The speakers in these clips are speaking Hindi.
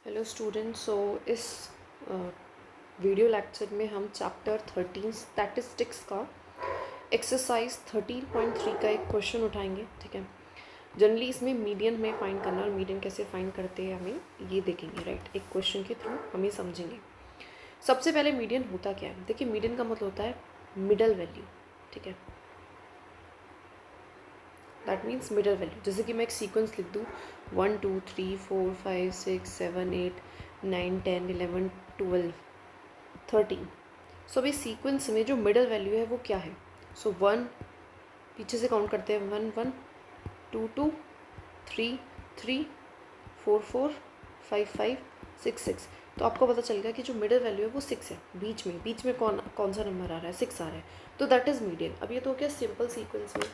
Hello students. सो इस वीडियो लेक्चर में हम चैप्टर 13 स्टैटिस्टिक्स का एक्सरसाइज 13.3 का एक क्वेश्चन उठाएंगे। ठीक है, जनरली इसमें मीडियन हमें फाइंड करना और मीडियन कैसे फाइंड करते हैं हमें ये देखेंगे। राइट, एक क्वेश्चन के थ्रू हम ये समझेंगे। सबसे पहले मीडियन होता क्या है? देखिए, मीडियन का मतलब होता है मिडल वैल्यू। ठीक है, दैट मीन्स मिडल वैल्यू। जैसे कि मैं एक सीक्वेंस लिख दूँ 1 2 3 4 5 6 7 8 9 10 11 12 13। सो अभी सीक्वेंस में जो मिडल वैल्यू है वो क्या है? सो 1 पीछे से काउंट करते हैं, 1 1 2 2 3 3 4 4 5 5 6 6। तो आपको पता चल गया कि जो मिडल वैल्यू है वो 6 है। बीच में कौन कौन सा नंबर आ रहा है? 6 आ रहा है, तो दैट इज़ मीडियन। अब ये तो क्या सिंपल सीक्वेंस में,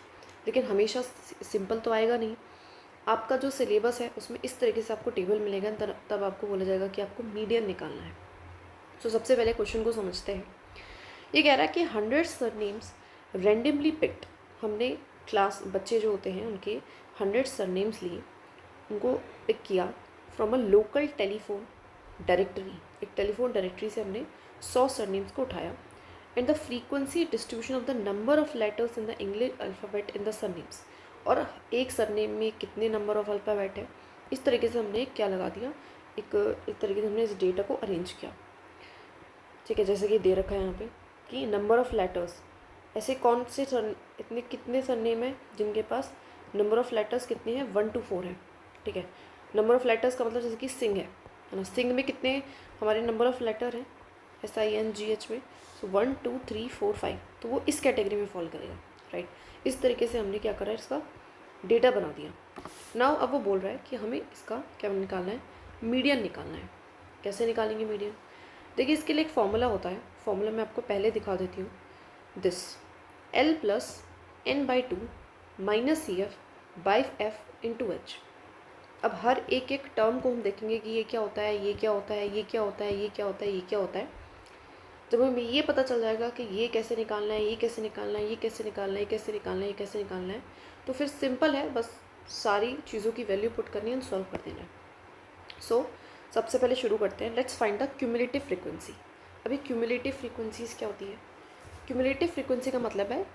लेकिन हमेशा सिंपल तो आएगा नहीं। आपका जो सिलेबस है उसमें इस तरीके से आपको टेबल मिलेगा, तब आपको बोला जाएगा कि आपको मीडियन निकालना है। सो सबसे पहले क्वेश्चन को समझते हैं। ये कह रहा है कि 100 सरनेम्स रैंडमली पिक्ड। हमने क्लास बच्चे जो होते हैं उनके 100 सरनेम्स लिए, उनको पिक किया from a local telephone directory. एक टेलीफोन डायरेक्टरी से हमने 100 सरनेम्स को उठाया। And the frequency distribution of the number of letters in the English alphabet in the surnames. और एक सरनेम में कितने नंबर ऑफ अल्फ़ाबेट है, इस तरीके से हमने क्या लगा दिया, एक तरीके से हमने इस डेटा को अरेंज किया। ठीक है, जैसे कि दे रखा है यहाँ पे कि नंबर ऑफ़ लेटर्स, ऐसे कौन से इतने कितने सरनेम है जिनके पास नंबर ऑफ़ लेटर्स कितने हैं? 1 to 4 है। ठीक है, नंबर ऑफ़ लेटर्स का मतलब जैसे कि सिंह है ना, सिंह में कितने हमारे नंबर ऑफ़ लेटर हैं SINGH में? सो 1 2 3 4 5, तो वो इस कैटेगरी में फॉल करेगा। राइट, इस तरीके से हमने क्या करा है, इसका डेटा बना दिया। नाउ अब वो बोल रहा है कि हमें इसका क्या निकालना है? मीडियन निकालना है। कैसे निकालेंगे मीडियन? देखिए, इसके लिए एक फॉर्मूला होता है। फॉर्मूला मैं आपको पहले दिखा देती हूँ। This L plus N/2 minus CF/F/H। अब हर एक टर्म को हम देखेंगे कि ये क्या होता है, ये क्या होता है, ये क्या होता है, ये क्या होता है, ये क्या होता है। जब हमें ये पता चल जाएगा कि ये कैसे निकालना है, ये कैसे निकालना है, ये कैसे निकालना है, ये कैसे निकालना है, ये कैसे निकालना है, तो फिर सिंपल है, बस सारी चीज़ों की वैल्यू पुट करनी है और सॉल्व कर देना है। सो सबसे पहले शुरू करते हैं। Let's find the cumulative frequency. अभी क्यूमुलेटिव फ्रीक्वेंसीज क्या होती है? क्यूमुलेटिव फ्रीक्वेंसी का मतलब है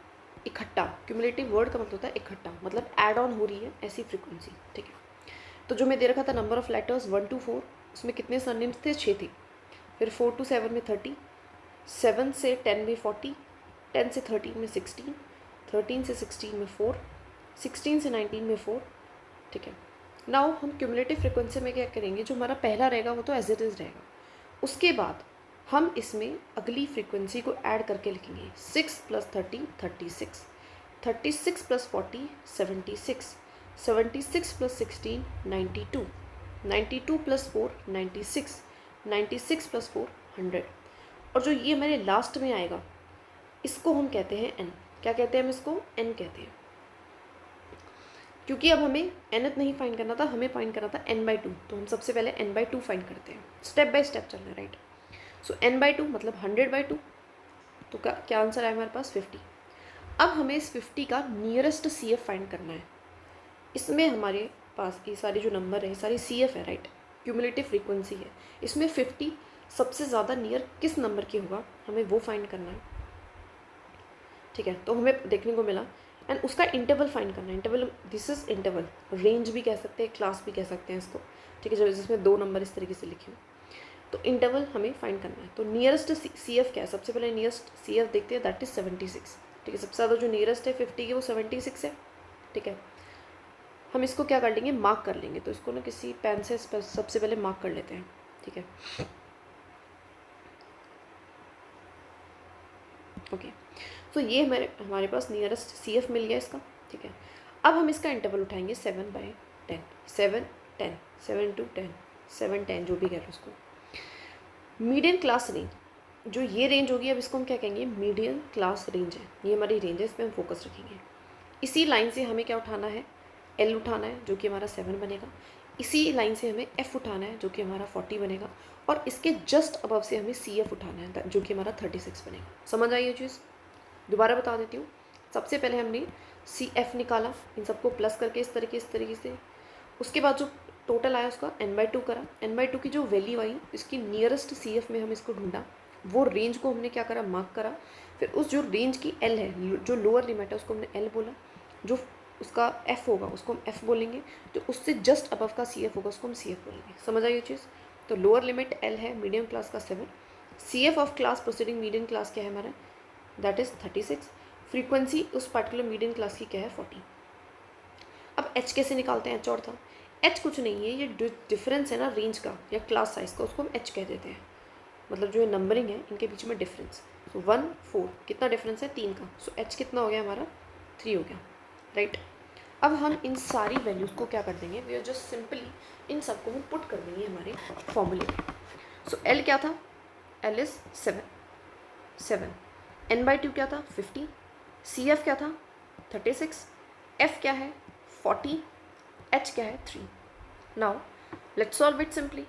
इकट्ठा। क्यूमुलेटिव वर्ड का मतलब होता है इकट्ठा, मतलब ऐड ऑन हो रही है ऐसी फ्रीक्वेंसी। ठीक है, तो जो मैं दे रखा था नंबर ऑफ़ लेटर्स 1 to 4, उसमें कितने सरनेम्स थे? 6 थे। फिर 4 to 7 में 30, 7 से 10 में 40, 10 से 13 में 16, 13 से 16 में 4, 16 से 19 में 4। ठीक है, नाउ हम क्यूमुलेटिव फ्रीक्वेंसी में क्या करेंगे, जो हमारा पहला रहेगा वो तो एज इट इज़ रहेगा। उसके बाद हम इसमें अगली फ्रीक्वेंसी को ऐड करके लिखेंगे। 6 + 30 36, 36 + 40 76, 76 + 16 92, 92 + 4 96, 96 + 4 100। और जो ये मेरे लास्ट में आएगा इसको हम कहते हैं n। क्या कहते हैं? हम इसको n कहते हैं, क्योंकि अब हमें nth नहीं फाइंड करना था, हमें फाइंड करना था n/2। तो हम सबसे पहले n/2 फाइंड करते हैं, स्टेप बाय स्टेप चलना है। राइट, सो n/2 मतलब 100/2। तो क्या आंसर है हमारे पास? 50। अब हमें इस 50 का नियरेस्ट CF फाइंड करना है। इसमें हमारे पास ये सारे जो नंबर है सारी CF है। राइट, क्यूमुलेटिव फ्रीक्वेंसी है। इसमें 50 सबसे ज़्यादा नियर किस नंबर की होगा, हमें वो फाइंड करना है। ठीक है, तो हमें देखने को मिला, एंड उसका इंटरवल फाइंड करना है। Interval, this is interval, range भी कह सकते हैं, क्लास भी कह सकते हैं इसको। ठीक है, जिसमें 2 नंबर इस तरीके से लिखे हो, तो इंटरवल हमें फाइंड करना है। तो नियरेस्ट CF क्या है? सबसे पहले नियरेस्ट CF देखते हैं, दैट इज 76। ठीक है, सबसे ज़्यादा जो नियरेस्ट है 50 की वो 76 है। ठीक है, हम इसको क्या कर लेंगे, मार्क कर लेंगे। तो इसको ना किसी पेन से सबसे पहले मार्क कर लेते हैं। ठीक है, ओके। तो ये हमारे पास नियरेस्ट CF मिल गया इसका। ठीक है, अब हम इसका इंटरवल उठाएंगे 7/10, 7 10, 7 to 10, 7 10, जो भी कह रहे हो उसको। मीडियन क्लास रेंज, जो ये रेंज होगी, अब इसको हम क्या कहेंगे, मीडियन क्लास रेंज है। ये हमारी रेंज है, इस पर हम फोकस रखेंगे। इसी लाइन से हमें क्या उठाना है, L उठाना है, जो कि हमारा 7 बनेगा। इसी लाइन से हमें F उठाना है, जो कि हमारा 40 बनेगा। और इसके जस्ट अबव से हमें CF उठाना है, जो कि हमारा 36 बनेगा। समझ आई ये चीज़? दोबारा बता देती हूँ। सबसे पहले हमने CF निकाला, इन सबको प्लस करके इस तरीके से। उसके बाद जो टोटल आया उसका n/2 करा, n/2 की जो वैल्यू आई इसकी नियरेस्ट CF में हम इसको ढूंढा, वो रेंज को हमने क्या करा, मार्क करा। फिर उस जो रेंज की L है, जो लोअर लिमिट है उसको हमने L बोला, जो उसका F होगा उसको हम F बोलेंगे, जो उससे जस्ट अबव का CF होगा उसको हम CF बोलेंगे। समझ आई ये चीज़? तो लोअर लिमिट L है मीडियम क्लास का 7, CF of class proceeding medium class क्या है हमारा, दैट इज़ 36, फ्रीक्वेंसी उस पर्टिकुलर मीडियम क्लास की क्या है 40। अब H कैसे निकालते हैं, H और था, H कुछ नहीं है, ये डिफरेंस है ना रेंज का या क्लास साइज का, उसको हम H कह देते हैं, मतलब जो ये नंबरिंग है इनके बीच में डिफरेंस। सो 1 4 कितना डिफरेंस है, 3 का, सो H कितना हो गया हमारा 3 हो गया, राइट। अब हम इन सारी वैल्यूज़ को क्या कर देंगे, we are just simply in सबको हम पुट कर देंगे हमारे फॉर्मूले में। सो L क्या था, L इज़ 7, n/2 क्या था 50, CF क्या था 36, F क्या है 40, H क्या है 3। Now let's solve it simply.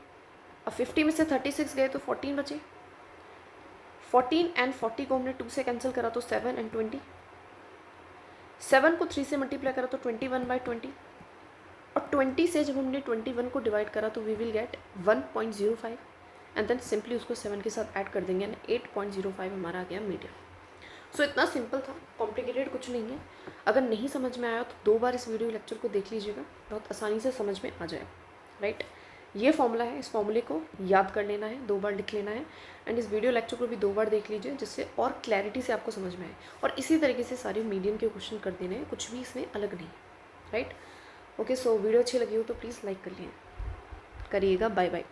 अब 50 में से 36 गए तो 14 बचे, 14 एंड 40 को हमने 2 से कैंसिल करा तो 7 एंड 20, 7 को 3 से मल्टीप्लाई करा तो 21/20, और 20 से जब हमने 21 को डिवाइड करा तो we will get 1.05 and then simply उसको 7 के साथ ऐड कर देंगे एंड 8.05 हमारा आ गया मीडियम। सो इतना सिंपल था, कॉम्प्लिकेटेड कुछ नहीं है। अगर नहीं समझ में आया तो 2 बार इस वीडियो लेक्चर को देख लीजिएगा, बहुत आसानी से समझ में आ जाएगा, राइट। ये फॉर्मूला है, इस फॉर्मूले को याद कर लेना है, 2 बार लिख लेना है, एंड इस वीडियो लेक्चर को भी 2 बार देख लीजिए जिससे और क्लैरिटी से आपको समझ में आए। और इसी तरीके से सारे मीडियम के क्वेश्चन कर देने हैं, कुछ भी इसमें अलग नहीं, राइट। ओके, सो वीडियो अच्छी लगी हो तो प्लीज़ लाइक करिएगा। Bye bye.